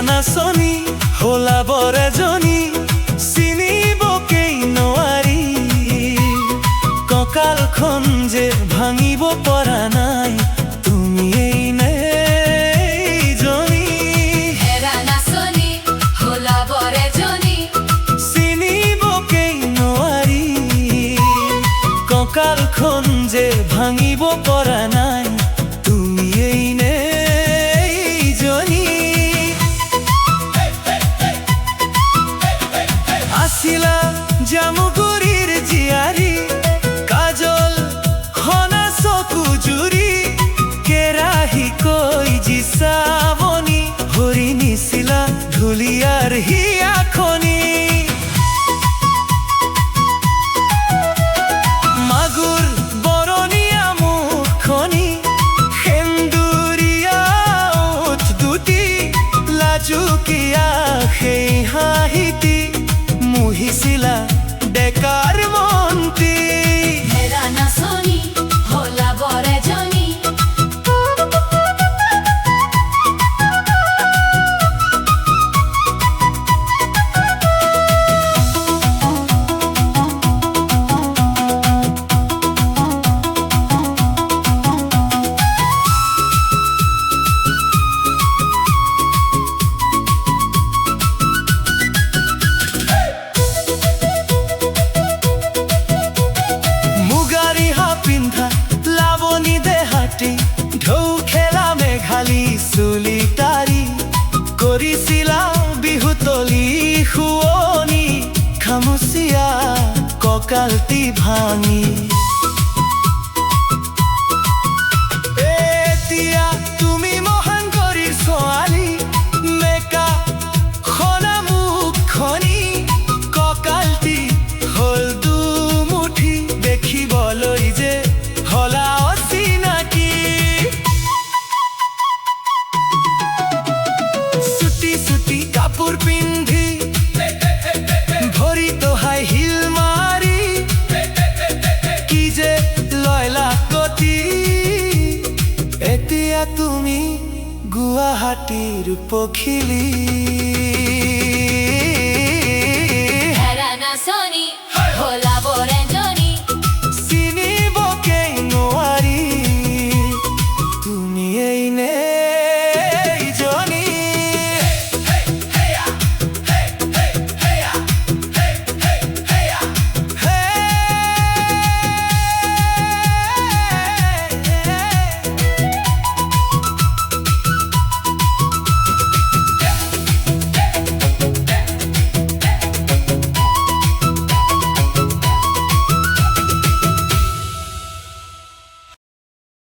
নাচনি होला बरे जनी চিনিবকেই নোৱাৰি কঁকালখন যে ভাঙিব পৰা নাই তুমি নে জনী হেৰা নাচনি होला बरे जनी চিনিবকেই নোৱাৰি কঁকালখন যে ভাঙিব পৰা নাই তুমি নে আছিলা জামুগুৰিৰ জীয়াৰী কাজল হনা চকু জুৰি কেৰাহী কৈ যি চাৱনী হৰি নিছিলা ঢুলীয়াৰ হিয়াখনি মাগুৰ বৰণীয়া মুখনি সেন্দুৰীয়া ওঠ দুটি লাজুকীয়া সেই হাঁহিটি মুহিছিলা বেকাৰ মন্ত্ৰী হেৰা নাচনি होला बरे जनी ঢৌ খেলা মেঘালী চুলি তাৰি কৰিছিলা বিহুতলী শুৱনি খামুচিয়া কঁকালটি ভাঙি এতিয়া তুমি মহান কৰি ছোৱালী মেকা খনা মুখনি কঁকালটি হ'ল দুমুঠি দেখিবলৈ যে হলা অচিনাকি চুটি কাপোৰ পিন্ধি ভৰিত হাই হিল মাৰি কি যে লয়লা কটি এতিয়া তুমি গুৱাহাটীৰ পখিলী